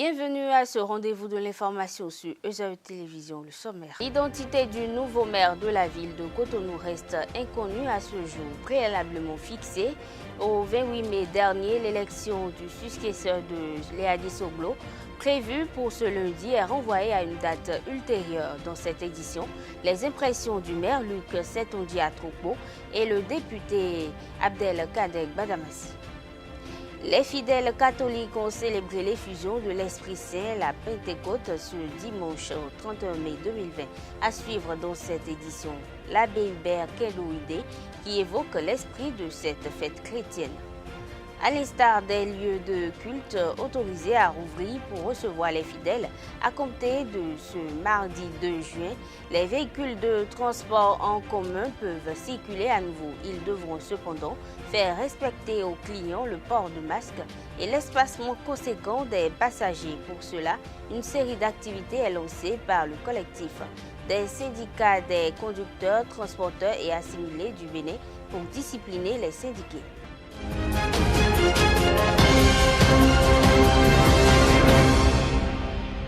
Bienvenue à ce rendez-vous de l'information sur ESAE Télévision, le sommaire. L'identité du nouveau maire de la ville de Cotonou reste inconnue à ce jour, préalablement fixée. Au 28 mai dernier, l'élection du successeur de Léadi Soglo, prévue pour ce lundi, est renvoyée à une date ultérieure. Dans cette édition, les impressions du maire Luc Setondia Atropo et le député Abdelkader Badamassi. Les fidèles catholiques ont célébré l'effusion de l'Esprit Saint, la Pentecôte, ce dimanche 31 mai 2020. À suivre dans cette édition, l'abbé Hubert Kedouide qui évoque l'esprit de cette fête chrétienne. À l'instar des lieux de culte autorisés à rouvrir pour recevoir les fidèles, à compter de ce mardi 2 juin, les véhicules de transport en commun peuvent circuler à nouveau. Ils devront cependant faire respecter aux clients le port de masque et l'espacement conséquent des passagers. Pour cela, une série d'activités est lancée par le collectif des syndicats des conducteurs, transporteurs et assimilés du Bénin pour discipliner les syndiqués.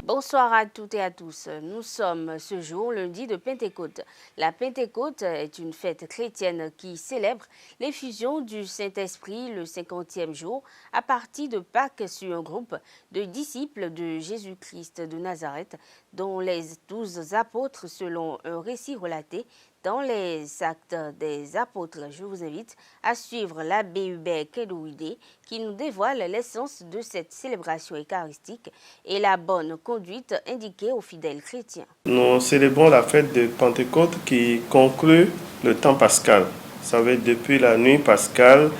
Bonsoir à toutes et à tous. Nous sommes ce jour lundi de Pentecôte. La Pentecôte est une fête chrétienne qui célèbre l'effusion du Saint-Esprit le 50e jour à partir de Pâques sur un groupe de disciples de Jésus-Christ de Nazareth, dont les 12 apôtres selon un récit relaté dans les Actes des Apôtres. Je vous invite à suivre l'abbé Hubert Kedouide qui nous dévoile l'essence de cette célébration eucharistique et la bonne conduite indiquée aux fidèles chrétiens. Nous célébrons la fête de Pentecôte qui conclut le temps pascal. Vous savez, depuis la nuit pascale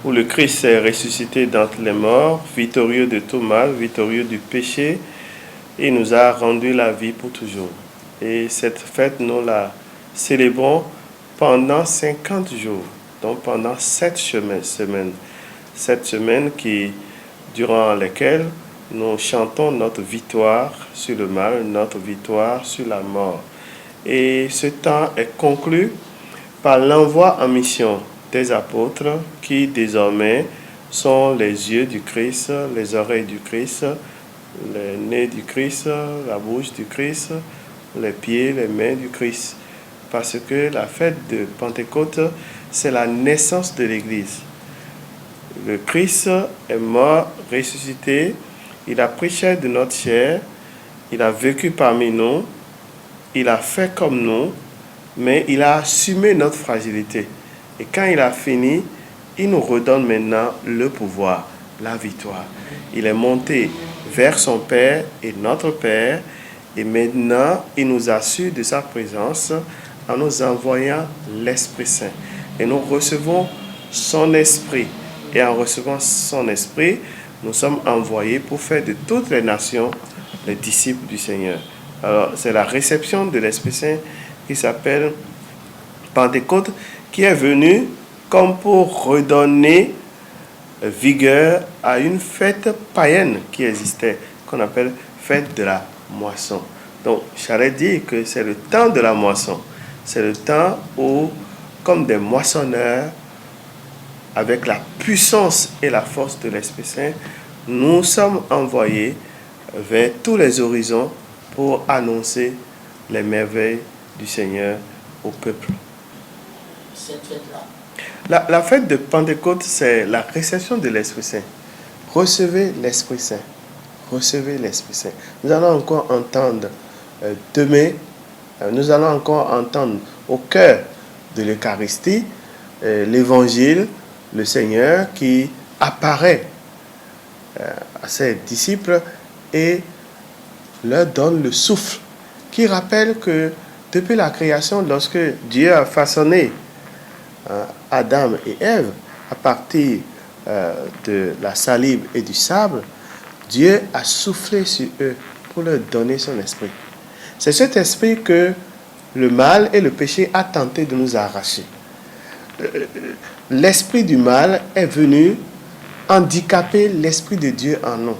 où le Christ est ressuscité d'entre les morts, victorieux de tout mal, victorieux du péché, il nous a rendu la vie pour toujours. Et cette fête, nous la célébrons pendant 50 jours, donc pendant 7 semaines. 7 semaines durant lesquelles nous chantons notre victoire sur le mal, notre victoire sur la mort. Et ce temps est conclu par l'envoi en mission des apôtres qui désormais sont les yeux du Christ, les oreilles du Christ, les nez du Christ, la bouche du Christ, les pieds, les mains du Christ. Parce que la fête de Pentecôte, c'est la naissance de l'Église. Le Christ est mort, ressuscité, il a pris chair de notre chair, il a vécu parmi nous, il a fait comme nous, mais il a assumé notre fragilité. Et quand il a fini, il nous redonne maintenant le pouvoir, la victoire. Il est monté vers son Père et notre Père, et maintenant il nous assure de sa présence en nous envoyant l'Esprit Saint. Et nous recevons son Esprit. Et en recevant son Esprit, nous sommes envoyés pour faire de toutes les nations les disciples du Seigneur. Alors, c'est la réception de l'Esprit Saint qui s'appelle Pentecôte, qui est venue comme pour redonner vigueur à une fête païenne qui existait, qu'on appelle fête de la moisson. Donc, j'allais dire que c'est le temps de la moisson. C'est le temps où, comme des moissonneurs, avec la puissance et la force de l'Esprit Saint, nous sommes envoyés vers tous les horizons pour annoncer les merveilles du Seigneur au peuple. Cette fête-là, La fête de Pentecôte, c'est la réception de l'Esprit Saint. Recevez l'Esprit Saint. Recevez l'Esprit Saint. Nous allons encore entendre demain. Nous allons encore entendre au cœur de l'Eucharistie l'Évangile, le Seigneur qui apparaît à ses disciples et leur donne le souffle, qui rappelle que depuis la création, lorsque Dieu a façonné Adam et Ève à partir de la salive et du sable, Dieu a soufflé sur eux pour leur donner son esprit. C'est cet esprit que le mal et le péché a tenté de nous arracher. L'esprit du mal est venu handicaper l'esprit de Dieu en nous.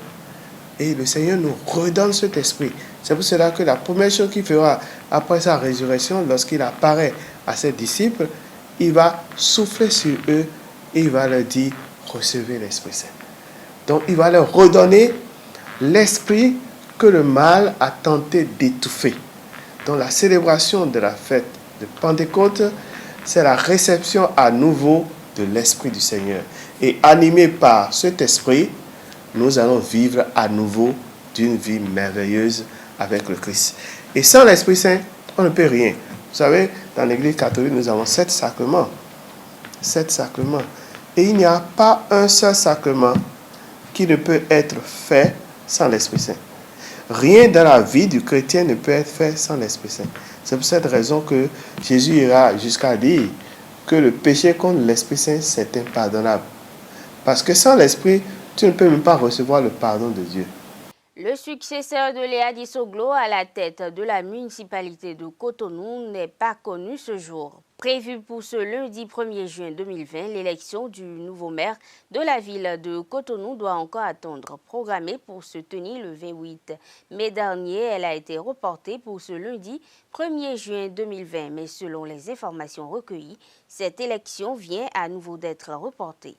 Et le Seigneur nous redonne cet esprit. C'est pour cela que la première chose qu'il fera après sa résurrection, lorsqu'il apparaît à ses disciples, il va souffler sur eux et il va leur dire, recevez l'Esprit Saint. Donc il va leur redonner l'esprit que le mal a tenté d'étouffer. Donc la célébration de la fête de Pentecôte, c'est la réception à nouveau de l'Esprit du Seigneur. Et animés par cet esprit, nous allons vivre à nouveau d'une vie merveilleuse avec le Christ. Et sans l'Esprit Saint, on ne peut rien. Vous savez, dans l'Église catholique, nous avons 7 sacrements. 7 sacrements. Et il n'y a pas un seul sacrement qui ne peut être fait sans l'Esprit Saint. Rien dans la vie du chrétien ne peut être fait sans l'Esprit Saint. C'est pour cette raison que Jésus ira jusqu'à dire que le péché contre l'Esprit Saint, c'est impardonnable. Parce que sans l'Esprit, tu ne peux même pas recevoir le pardon de Dieu. Le successeur de Léa Dissoglo à la tête de la municipalité de Cotonou n'est pas connu ce jour. Prévu pour ce lundi 1er juin 2020, l'élection du nouveau maire de la ville de Cotonou doit encore attendre. Programmée pour se tenir le 28 mai dernier, elle a été reportée pour ce lundi 1er juin 2020. Mais selon les informations recueillies, cette élection vient à nouveau d'être reportée.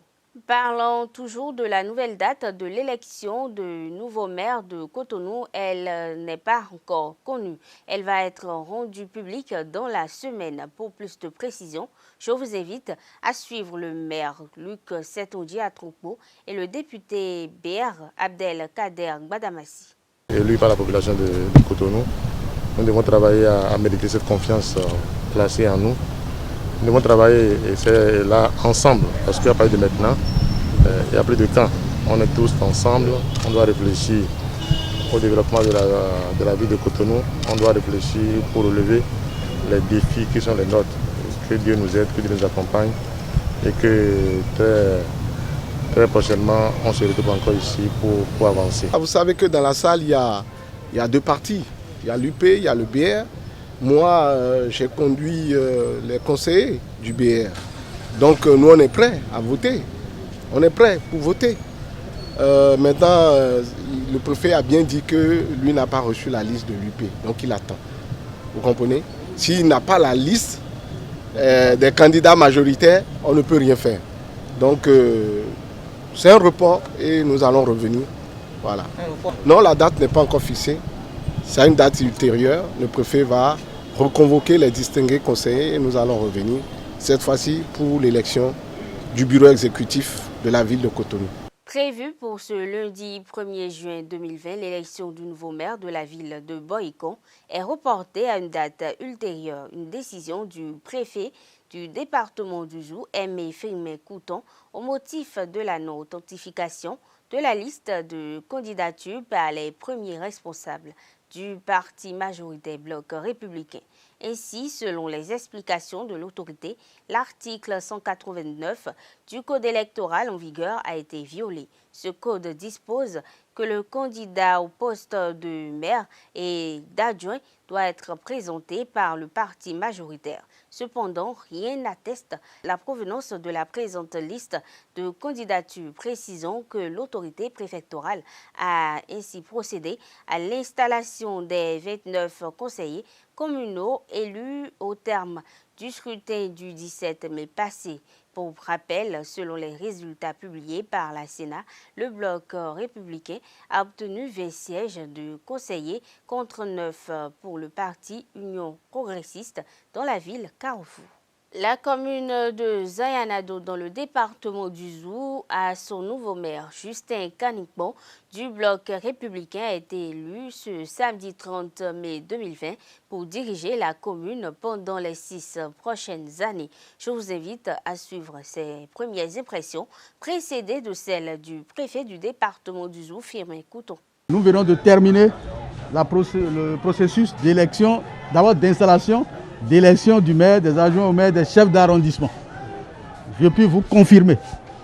Parlons toujours de la nouvelle date de l'élection du nouveau maire de Cotonou. Elle n'est pas encore connue. Elle va être rendue publique dans la semaine. Pour plus de précisions, je vous invite à suivre le maire Luc Setonji Atroupo et le député BR Abdelkader Gbadamassi. Élu par la population de Cotonou, nous devons travailler à mériter cette confiance placée en nous. Nous devons travailler et c'est là ensemble, parce qu'il n'y a pas eu de maintenant, il n'y a plus de temps. On est tous ensemble, on doit réfléchir au développement de la ville de Cotonou, on doit réfléchir pour relever les défis qui sont les nôtres. Que Dieu nous aide, que Dieu nous accompagne et que très prochainement on se retrouve encore ici pour avancer. Vous savez que dans la salle il y a 2 partis, il y a l'UP, il y a le BR. Moi, j'ai conduit les conseillers du BR. Donc nous, on est prêts à voter. On est prêts pour voter. Maintenant, le préfet a bien dit que lui n'a pas reçu la liste de l'UP. Donc il attend. Vous comprenez? S'il n'a pas la liste des candidats majoritaires, on ne peut rien faire. Donc c'est un report et nous allons revenir. Voilà. Non, la date n'est pas encore fixée. C'est une date ultérieure. Le préfet va reconvoquer les distingués conseillers et nous allons revenir, cette fois-ci pour l'élection du bureau exécutif de la ville de Cotonou. Prévu pour ce lundi 1er juin 2020, l'élection du nouveau maire de la ville de Boïcon est reportée à une date ultérieure. Une décision du préfet du département du Zou, Aimé Firmin Couton, au motif de la non-authentification de la liste de candidatures par les premiers responsables du parti majoritaire Bloc républicain. Ainsi, selon les explications de l'autorité, l'article 189 du code électoral en vigueur a été violé. Ce code dispose que le candidat au poste de maire et d'adjoint doit être présenté par le parti majoritaire. Cependant, rien n'atteste la provenance de la présente liste de candidatures, précisant que l'autorité préfectorale a ainsi procédé à l'installation des 29 conseillers communaux élus au terme du scrutin du 17 mai passé. Pour rappel, selon les résultats publiés par la Sénat, le Bloc républicain a obtenu 20 sièges de conseillers contre 9 pour le parti Union progressiste dans la ville Carrefour. La commune de Zayanado dans le département du Zou a son nouveau maire. Justin Kanikbon du Bloc républicain a été élu ce samedi 30 mai 2020 pour diriger la commune pendant les 6 prochaines années. Je vous invite à suivre ses premières impressions précédées de celles du préfet du département du Zou, Firmin Couton. Nous venons de terminer le processus d'élection, d'abord d'installation, d'élection du maire, des adjoints au maire, des chefs d'arrondissement. Je puis vous confirmer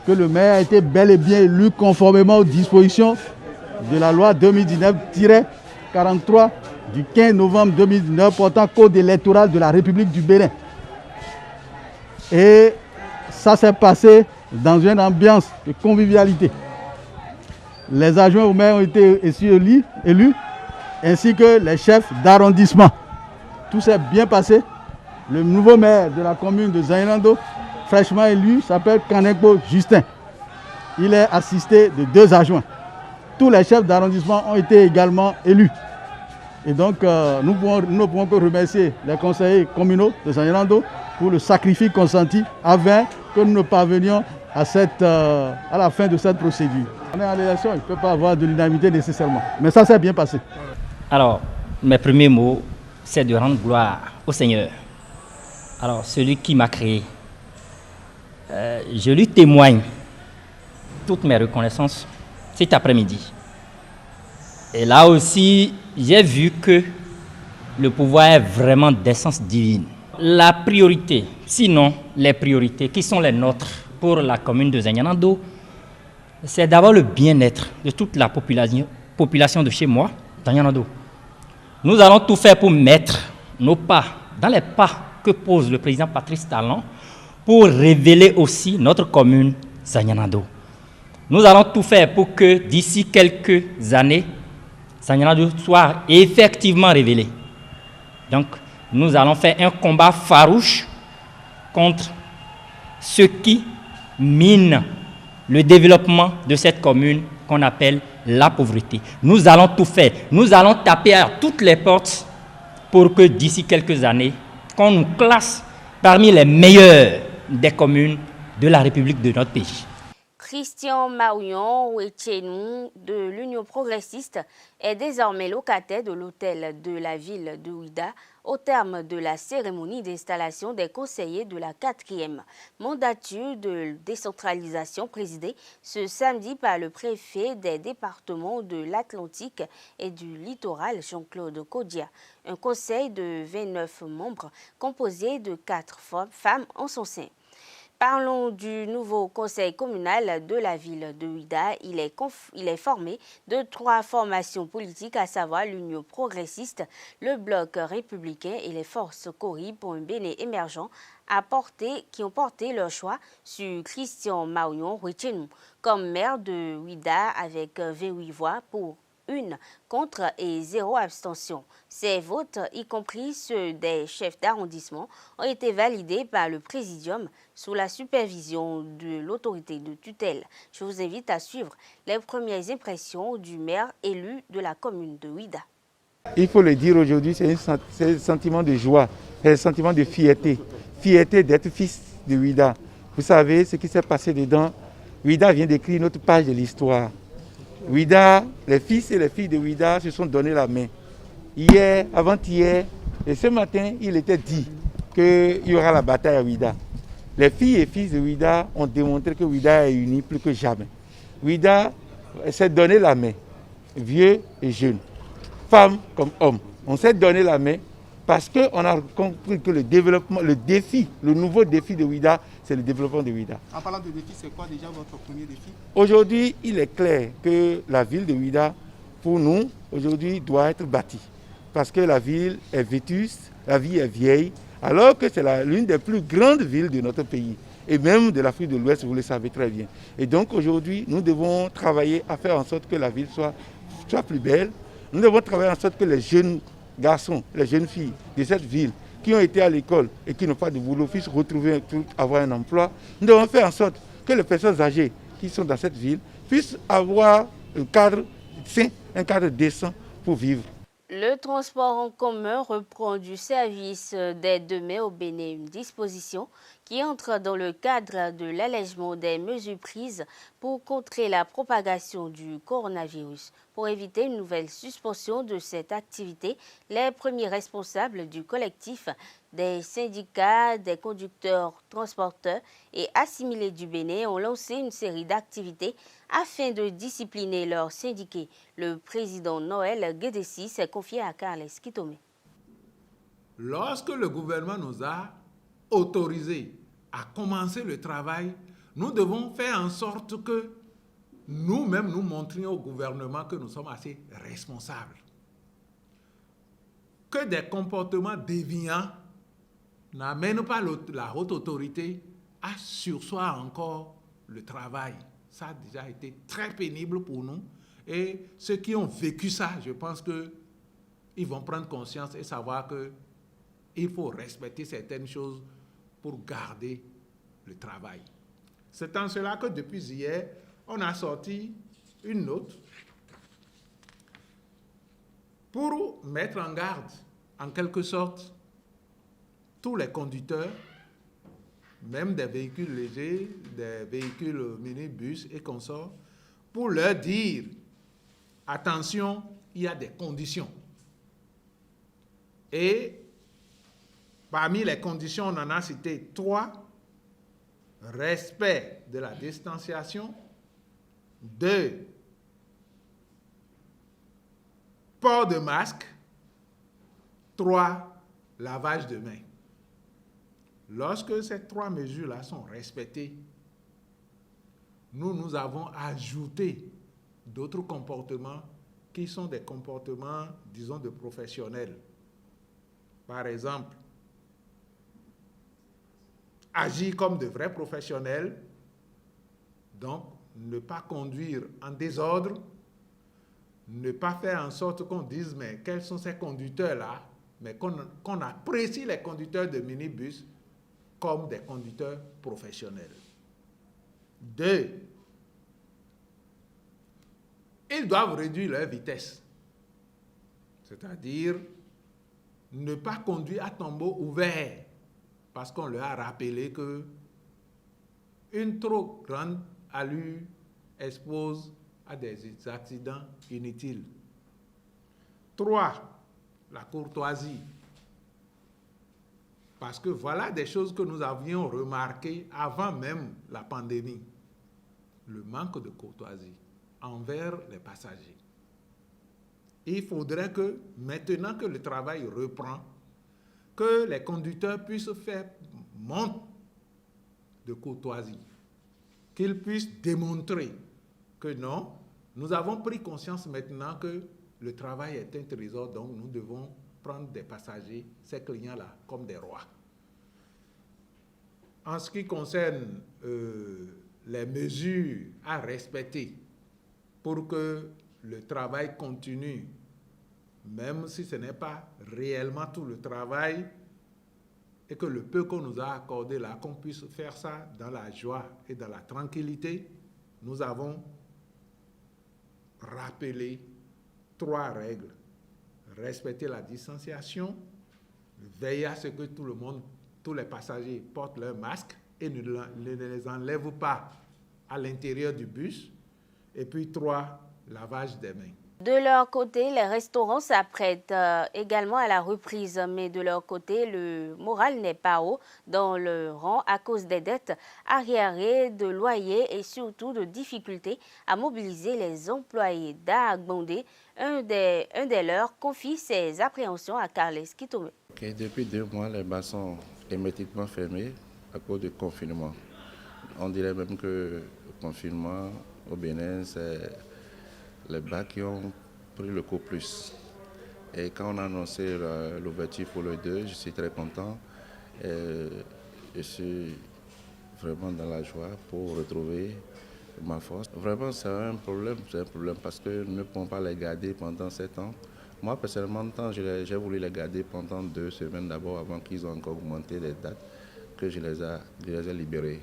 que le maire a été bel et bien élu conformément aux dispositions de la loi 2019-43 du 15 novembre 2019 portant code électoral de la République du Bénin. Et ça s'est passé dans une ambiance de convivialité. Les adjoints au maire ont été élus, ainsi que les chefs d'arrondissement. Tout s'est bien passé. Le nouveau maire de la commune de Zayanado, fraîchement élu, s'appelle Kanekbo Justin. Il est assisté de 2 adjoints. tous les chefs d'arrondissement ont été également élus. Et donc, nous ne pouvons que remercier les conseillers communaux de Zanyarando pour le sacrifice consenti afin que nous ne parvenions à la fin de cette procédure. On est en élection, il ne peut pas avoir de l'unanimité nécessairement. Mais ça s'est bien passé. Alors, mes premiers mots, c'est de rendre gloire au Seigneur. Alors, celui qui m'a créé, je lui témoigne toutes mes reconnaissances cet après-midi. Et là aussi, j'ai vu que le pouvoir est vraiment d'essence divine. La priorité, sinon les priorités qui sont les nôtres pour la commune de Zanyarando, c'est d'abord le bien-être de toute la population de chez moi, Zanyarando. Nous allons tout faire pour mettre nos pas dans les pas que pose le président Patrice Talon pour révéler aussi notre commune Zanyarando. Nous allons tout faire pour que d'ici quelques années, Zanyarando soit effectivement révélé. Donc, nous allons faire un combat farouche contre ceux qui minent le développement de cette commune qu'on appelle la pauvreté. Nous allons tout faire. Nous allons taper à toutes les portes pour que d'ici quelques années, qu'on nous classe parmi les meilleures des communes de la République de notre pays. Christian Maouyon Ouetchenou de l'Union progressiste est désormais locataire de l'hôtel de la ville de Ouida au terme de la cérémonie d'installation des conseillers de la 4e mandature de décentralisation présidée ce samedi par le préfet des départements de l'Atlantique et du littoral, Jean-Claude Kodia. Un conseil de 29 membres composé de 4 femmes en son sein. Parlons du nouveau conseil communal de la ville de Ouida. Il est formé de 3 formations politiques, à savoir l'Union progressiste, le Bloc républicain et les forces Cori pour un Bénin émergent qui ont porté leur choix sur Christian Maouyon Ouetchenou comme maire de Ouida avec 28 voix pour 1 contre et 0 abstention. Ces votes, y compris ceux des chefs d'arrondissement, ont été validés par le Présidium sous la supervision de l'autorité de tutelle. Je vous invite à suivre les premières impressions du maire élu de la commune de Ouida. Il faut le dire aujourd'hui, c'est un sentiment de joie, c'est un sentiment de fierté. Fierté d'être fils de Ouida. Vous savez ce qui s'est passé dedans. Ouida vient d'écrire notre page de l'histoire. Ouida, les fils et les filles de Ouida se sont donné la main. Hier, avant-hier, et ce matin, il était dit qu'il y aura la bataille à Ouida. Les filles et fils de Ouida ont démontré que Ouida est unie plus que jamais. Ouida s'est donné la main, vieux et jeunes, femmes comme hommes. On s'est donné la main parce qu'on a compris que le développement, le nouveau défi de Ouida, c'est le développement de Ouida. En parlant de défi, c'est quoi déjà votre premier défi? Aujourd'hui, il est clair que la ville de Ouida, pour nous, aujourd'hui, doit être bâtie. Parce que la ville est vétuste, la ville est vieille, alors que c'est l'une des plus grandes villes de notre pays. Et même de l'Afrique de l'Ouest, vous le savez très bien. Et donc aujourd'hui, nous devons travailler à faire en sorte que la ville soit plus belle. Nous devons travailler en sorte que les jeunes garçons, les jeunes filles de cette ville qui ont été à l'école et qui n'ont pas de boulot puissent retrouver, avoir un emploi. Nous devons faire en sorte que les personnes âgées qui sont dans cette ville puissent avoir un cadre sain, un cadre décent pour vivre. Le transport en commun reprend du service dès demain au Bénin, une disposition qui entre dans le cadre de l'allègement des mesures prises pour contrer la propagation du coronavirus. Pour éviter une nouvelle suspension de cette activité, les premiers responsables du collectif des syndicats des conducteurs, transporteurs et assimilés du Bénin ont lancé une série d'activités afin de discipliner leurs syndiqués. Le président Noël Guédessi s'est confié à Carles Kitome. Lorsque le gouvernement nous a autorisés à commencer le travail, nous devons faire en sorte que nous-mêmes nous montrions au gouvernement que nous sommes assez responsables. Que des comportements déviants n'amènent pas la haute autorité à surseoir encore le travail. Ça a déjà été très pénible pour nous. Et ceux qui ont vécu ça, je pense qu'ils vont prendre conscience et savoir qu'il faut respecter certaines choses pour garder le travail. C'est en cela que depuis hier, on a sorti une note pour mettre en garde, en quelque sorte, tous les conducteurs, même des véhicules légers, des véhicules minibus et consorts, pour leur dire, attention, il y a des conditions. Et parmi les conditions, on en a cité 3. Respect de la distanciation. 2. Port de masque. 3. Lavage de mains. Lorsque ces 3 mesures-là sont respectées, nous avons ajouté d'autres comportements qui sont des comportements, disons, de professionnels. Par exemple, agir comme de vrais professionnels, donc ne pas conduire en désordre, ne pas faire en sorte qu'on dise mais quels sont ces conducteurs-là, mais qu'on apprécie les conducteurs de minibus comme des conducteurs professionnels. 2. Ils doivent réduire leur vitesse, c'est-à-dire ne pas conduire à tombeau ouvert, parce qu'on leur a rappelé que une trop grande allure expose à des accidents inutiles. 3. La courtoisie. Parce que voilà des choses que nous avions remarquées avant même la pandémie. Le manque de courtoisie envers les passagers. Il faudrait que, maintenant que le travail reprend, que les conducteurs puissent faire montre de courtoisie, qu'ils puissent démontrer que non, nous avons pris conscience maintenant que le travail est un trésor, donc nous devons prendre des passagers, ces clients-là, comme des rois. En ce qui concerne les mesures à respecter pour que le travail continue, même si ce n'est pas réellement tout le travail, et que le peu qu'on nous a accordé là, qu'on puisse faire ça dans la joie et dans la tranquillité, nous avons rappelé 3 règles. Respecter la distanciation, veiller à ce que tout le monde, tous les passagers portent leur masque et ne les enlèvent pas à l'intérieur du bus. Et puis 3, lavage des mains. De leur côté, les restaurants s'apprêtent également à la reprise, mais de leur côté, le moral n'est pas haut dans le rang à cause des dettes arriérées, de loyers et surtout de difficultés à mobiliser les employés. Dagbondé, un des leurs, confie ses appréhensions à Carles Kitome. Depuis 2 mois, les bars sont hermétiquement fermés à cause du confinement. On dirait même que le confinement au Bénin, c'est les bars qui ont pris le coup plus. Et quand on a annoncé l'ouverture pour le 2, je suis très content. Je suis vraiment dans la joie pour retrouver ma force. Vraiment, c'est un problème parce que nous ne pouvons pas les garder pendant 7 ans. Moi, personnellement, j'ai voulu les garder pendant 2 semaines d'abord, avant qu'ils aient encore augmenté les dates, que je les ai libérés.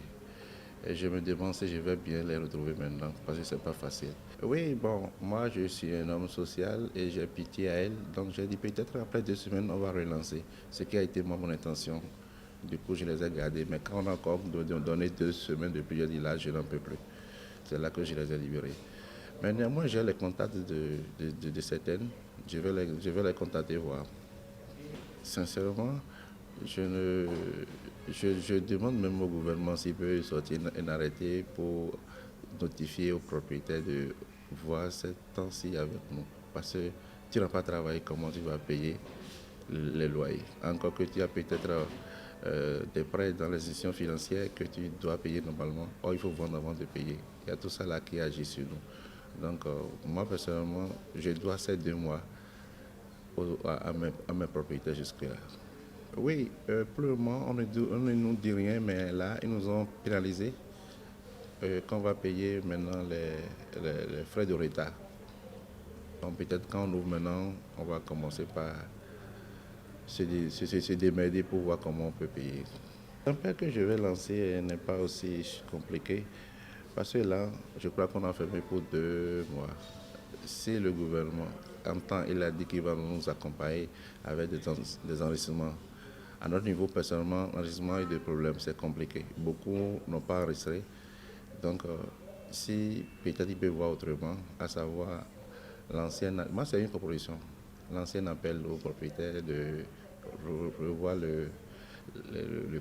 Et je me demande si je vais bien les retrouver maintenant, parce que ce n'est pas facile. Oui, bon, moi je suis un homme social et j'ai pitié à elle, donc j'ai dit peut-être après 2 semaines on va relancer, ce qui a été mon intention. Du coup, je les ai gardés, mais quand on a encore donné 2 semaines depuis, j'ai dit là, je n'en peux plus. C'est là que je les ai libérés. Mais néanmoins, j'ai les contacts de certaines, je vais les contacter voir. Sincèrement, je demande même au gouvernement s'il peut sortir un arrêté pour notifier aux propriétaires de voir ce temps-ci avec nous. Parce que tu n'as pas travaillé, comment tu vas payer les loyers? Encore que tu as peut-être des prêts dans les institutions financières que tu dois payer normalement. Or, il faut vendre avant de payer. Il y a tout ça là qui agit sur nous. Donc, moi, personnellement, je dois ces 2 mois à mes propriétaires jusque-là. Oui, pour le moment, on ne nous dit rien, mais là, ils nous ont pénalisé qu'on va payer maintenant les frais de retard. Donc peut-être quand on ouvre maintenant, on va commencer par se démerder pour voir comment on peut payer. L'appel que je vais lancer n'est pas aussi compliqué, parce que là, je crois qu'on a fermé pour 2 mois. si le gouvernement entend, il a dit qu'il va nous accompagner avec des enregistrements. À notre niveau, personnellement, l'enregistrement a eu des problèmes, c'est compliqué. Beaucoup n'ont pas enregistré. Donc, si peut-être il peut voir autrement, à savoir l'ancienne... Moi, c'est une proposition. L'ancien appel aux propriétaires de revoir le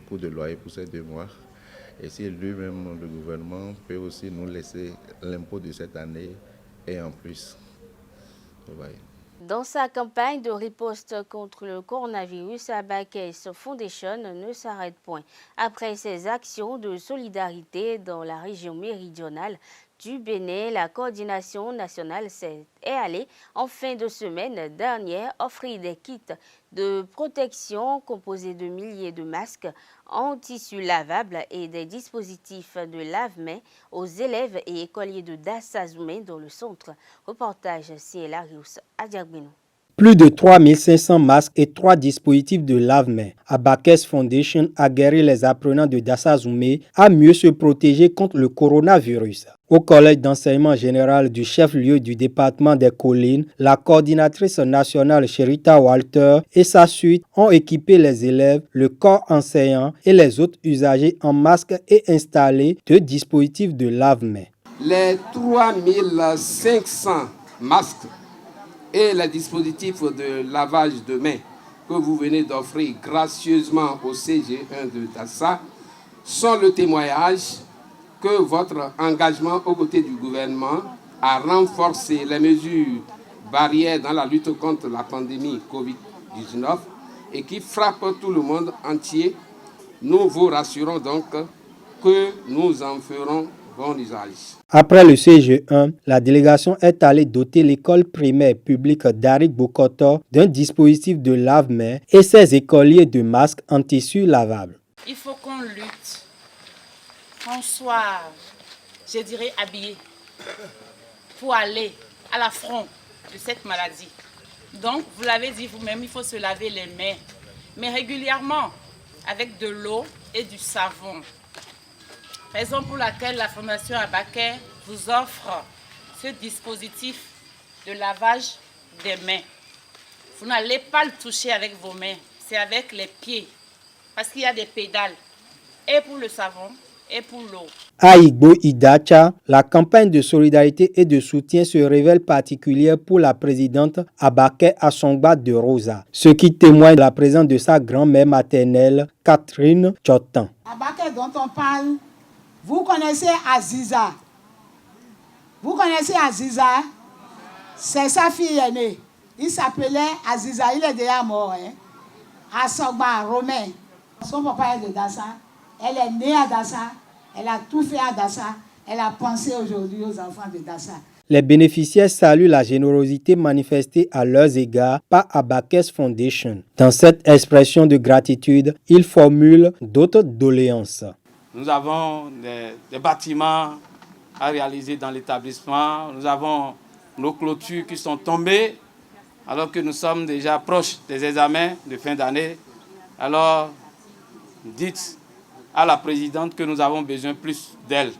coût de loyer pour ces 2 mois. Et si lui-même, le gouvernement, peut aussi nous laisser l'impôt de cette année et en plus. Ouais. Dans sa campagne de riposte contre le coronavirus, Abakès Foundation ne s'arrête point. Après ses actions de solidarité dans la région méridionale du Bénin, la coordination nationale est allée en fin de semaine dernière offrir des kits de protection composés de milliers de masques en tissu lavable et des dispositifs de lave-mains aux élèves et écoliers de Dassazoumé dans le centre. Reportage Cielarius Adjagbino. Plus de 3500 masques et 3 dispositifs de lave-mains. Abakès Foundation a guéri les apprenants de Dassazoumé à mieux se protéger contre le coronavirus. Au collège d'enseignement général du chef-lieu du département des Collines, la coordinatrice nationale Cherita Walter et sa suite ont équipé les élèves, le corps enseignant et les autres usagers en masques et installé 2 dispositifs de lave-mains. Les 3500 masques et les dispositifs de lavage de mains que vous venez d'offrir gracieusement au CG1 de Dassa sont le témoignage que votre engagement aux côtés du gouvernement a renforcé les mesures barrières dans la lutte contre la pandémie Covid-19 et qui frappe tout le monde entier. Nous vous rassurons donc que nous en ferons bon usage. Après le CG1, la délégation est allée doter l'école primaire publique d'Arik Bokoto d'un dispositif de lave-mains et ses écoliers de masques en tissu lavable. Il faut qu'on lutte, qu'on soit, je dirais, habillé pour aller à l'affront de cette maladie. Donc, vous l'avez dit vous-même, il faut se laver les mains, mais régulièrement avec de l'eau et du savon. Raison pour laquelle la Fondation Abakès vous offre ce dispositif de lavage des mains. Vous n'allez pas le toucher avec vos mains, c'est avec les pieds, parce qu'il y a des pédales, et pour le savon, et pour l'eau. À Igbo Idacha, la campagne de solidarité et de soutien se révèle particulière pour la présidente Abakès Asongba de Rosa, ce qui témoigne de la présence de sa grand-mère maternelle, Catherine Chotan. Abakès dont on parle, vous connaissez Aziza. Vous connaissez Aziza? C'est sa fille aînée. Il s'appelait Aziza, il est déjà mort. Asongba, Romain. Son papa est de Dassa. Elle est née à Dassa. Elle a tout fait à Dassa. Elle a pensé aujourd'hui aux enfants de Dassa. Les bénéficiaires saluent la générosité manifestée à leurs égards par Abakès Foundation. Dans cette expression de gratitude, ils formulent d'autres doléances. Nous avons des bâtiments à réaliser dans l'établissement. Nous avons nos clôtures qui sont tombées alors que nous sommes déjà proches des examens de fin d'année. Alors, dites à la présidente que nous avons besoin plus d'elle.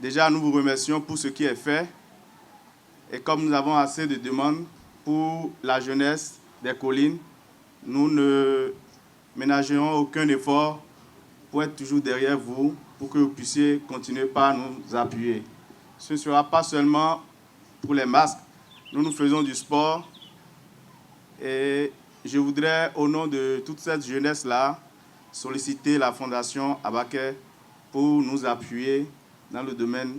Déjà, nous vous remercions pour ce qui est fait. Et comme nous avons assez de demandes pour la jeunesse des collines, nous ne ménagerons aucun effort pour être toujours derrière vous, pour que vous puissiez continuer par nous appuyer. Ce ne sera pas seulement pour les masques. Nous faisons du sport. Et je voudrais, au nom de toute cette jeunesse-là, solliciter la Fondation Abakès pour nous appuyer dans le domaine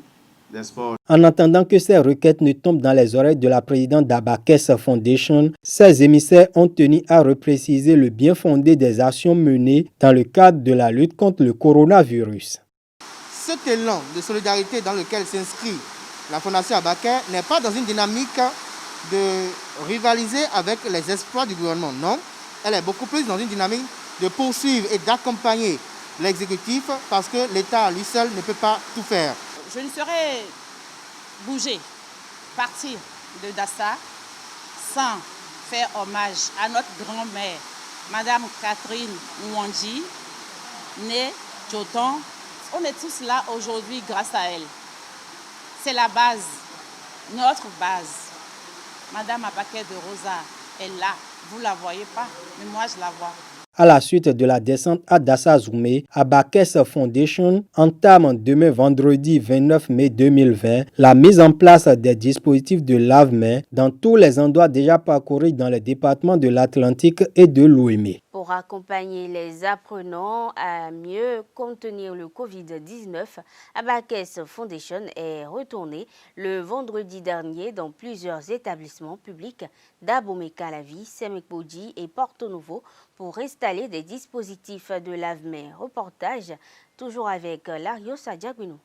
des sports. En attendant que ces requêtes ne tombent dans les oreilles de la présidente d'Abakès Foundation, ces émissaires ont tenu à repréciser le bien fondé des actions menées dans le cadre de la lutte contre le coronavirus. Cet élan de solidarité dans lequel s'inscrit la Fondation Abakès n'est pas dans une dynamique de rivaliser avec les exploits du gouvernement, non. Elle est beaucoup plus dans une dynamique de poursuivre et d'accompagner l'exécutif parce que l'État à lui seul ne peut pas tout faire. Je ne saurais bouger, partir de Dassa sans faire hommage à notre grand-mère, Madame Catherine Mwanji, née Chotan. On est tous là aujourd'hui grâce à elle. C'est la base, notre base. Madame Abaké de Rosa est là. Vous ne la voyez pas, mais moi je la vois. À la suite de la descente à Dassa-Zoumé, Abakès Foundation entame demain vendredi 29 mai 2020 la mise en place des dispositifs de lave-mains dans tous les endroits déjà parcourus dans les départements de l'Atlantique et de l'Ouémé. Pour accompagner les apprenants à mieux contenir le Covid-19, Abakès Foundation est retourné le vendredi dernier dans plusieurs établissements publics d'Abomey-Calavi, Semek-Bodji et Porto-Novo pour installer des dispositifs de lave-mains. Reportage toujours avec Lario Sadiaguino.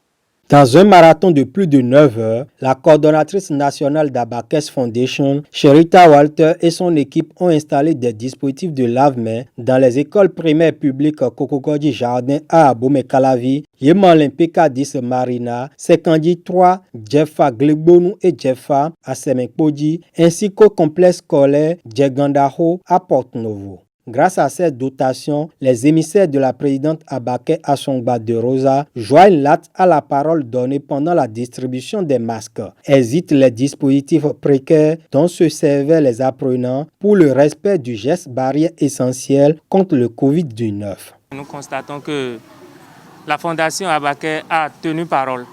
Dans un marathon de plus de 9 heures, la coordonnatrice nationale d'Abakès Foundation, Sherita Walter et son équipe ont installé des dispositifs de lave-mains dans les écoles primaires publiques Kokokodji Jardin à Abomey-Calavi, Yemalin PK10 Marina, Sekandji 3, Djefa Glegbonou et Djefa à Semek-Bodji, ainsi qu'au complexe scolaire Djegandaho à Porto-Novo. Grâce à cette dotation, les émissaires de la présidente Abaké Assongba de Rosa joignent l'acte à la parole donnée pendant la distribution des masques. Hésitent les dispositifs précaires dont se servaient les apprenants pour le respect du geste barrière essentiel contre le Covid-19. Nous constatons que la Fondation Abaké a tenu parole,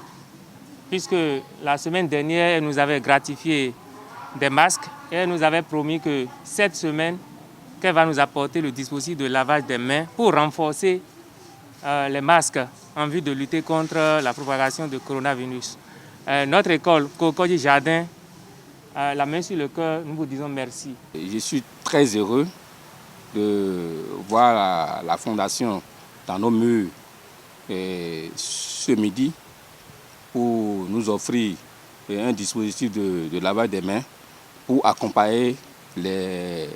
puisque la semaine dernière, elle nous avait gratifié des masques et elle nous avait promis que cette semaine, qu'elle va nous apporter le dispositif de lavage des mains pour renforcer les masques en vue de lutter contre la propagation du coronavirus. Notre école, Kokokodji Jardin, la main sur le cœur, nous vous disons merci. Je suis très heureux de voir la Fondation dans nos murs ce midi pour nous offrir un dispositif de lavage des mains pour accompagner les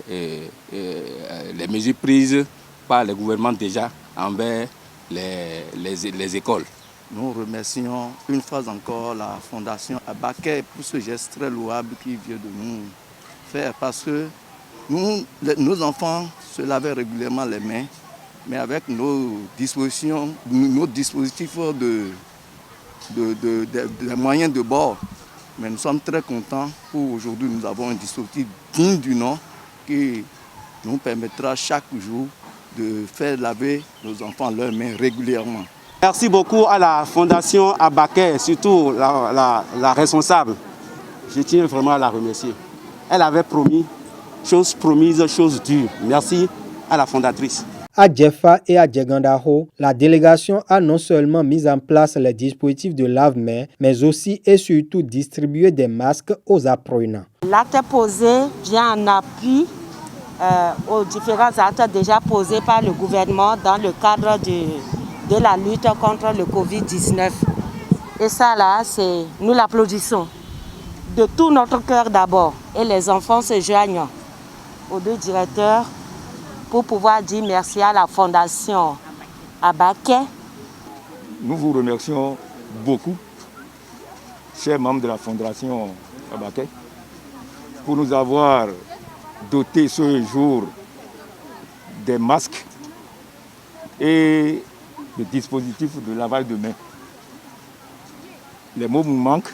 mesures prises par le gouvernement déjà envers les écoles. Nous remercions une fois encore la Fondation Abaké pour ce geste très louable qui vient de nous faire parce que nos enfants se lavaient régulièrement les mains, mais avec nos dispositifs de moyens de bord. Mais nous sommes très contents pour aujourd'hui. Nous avons un dispositif digne du nom qui nous permettra chaque jour de faire laver nos enfants leurs mains régulièrement. Merci beaucoup à la Fondation Abaké, surtout la responsable. Je tiens vraiment à la remercier. Elle avait promis, chose promise, chose dure. Merci à la fondatrice. À Djefa et à Djegandaho, la délégation a non seulement mis en place les dispositifs de lave-mains, mais aussi et surtout distribué des masques aux apprenants. L'acte posé vient en appui aux différents actes déjà posés par le gouvernement dans le cadre de la lutte contre le Covid-19. Et ça là, nous l'applaudissons de tout notre cœur d'abord. Et les enfants se joignent aux deux directeurs pour pouvoir dire merci à la Fondation Abaké. Nous vous remercions beaucoup, chers membres de la Fondation Abaké, pour nous avoir doté ce jour des masques et des dispositifs de lavage de mains. Les mots me manquent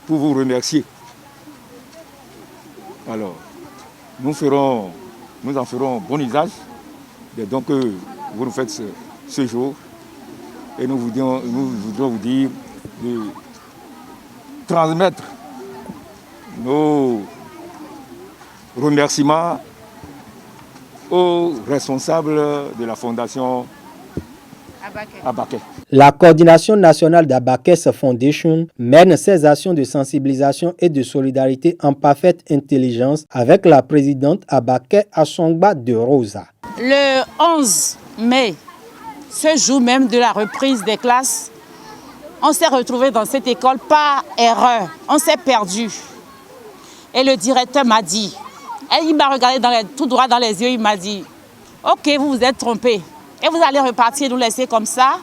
pour vous remercier. Alors, nous en ferons bon usage des dons que vous nous faites ce jour. Et nous voudrions vous dire de transmettre nos remerciements aux responsables de la Fondation Abaké. La coordination nationale d'Abakès Foundation mène ses actions de sensibilisation et de solidarité en parfaite intelligence avec la présidente Abaké Assongba de Rosa. Le 11 mai, ce jour même de la reprise des classes, on s'est retrouvé dans cette école par erreur. On s'est perdu. Et le directeur m'a dit, il m'a regardé tout droit dans les yeux, il m'a dit, ok, vous vous êtes trompé. Et vous allez repartir, nous laisser comme ça?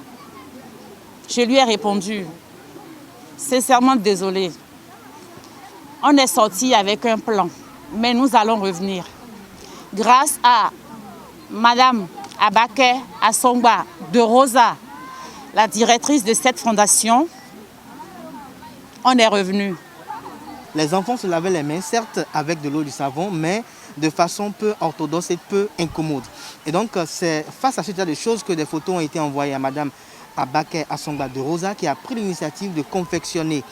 Je lui ai répondu, sincèrement désolé. On est sorti avec un plan, mais nous allons revenir. Grâce à Madame Abaké Assongba de Rosa, la directrice de cette fondation, on est revenu. les enfants se lavaient les mains, certes avec de l'eau et du savon, mais de façon peu orthodoxe et peu incommode. Et donc, c'est face à ce genre de choses que des photos ont été envoyées à Madame Abaké Assongba de Rosa, qui a pris l'initiative de confectionner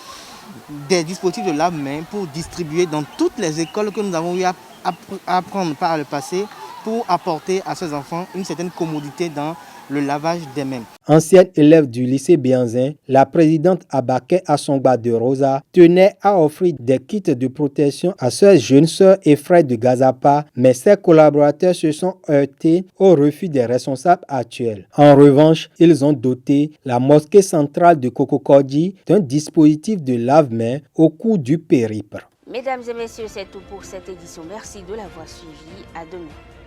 des dispositifs de lave-mains pour distribuer dans toutes les écoles que nous avons eu à apprendre par le passé, pour apporter à ces enfants une certaine commodité dans le lavage des mains. Ancienne élève du lycée Bianzin, la présidente Abaké Assongba de Rosa tenait à offrir des kits de protection à ses jeunes sœurs et frères de Gazapa, mais ses collaborateurs se sont heurtés au refus des responsables actuels. En revanche, ils ont doté la mosquée centrale de Kokokodji d'un dispositif de lave-mains au cours du périple. Mesdames et messieurs, c'est tout pour cette édition. Merci de l'avoir suivi. À demain.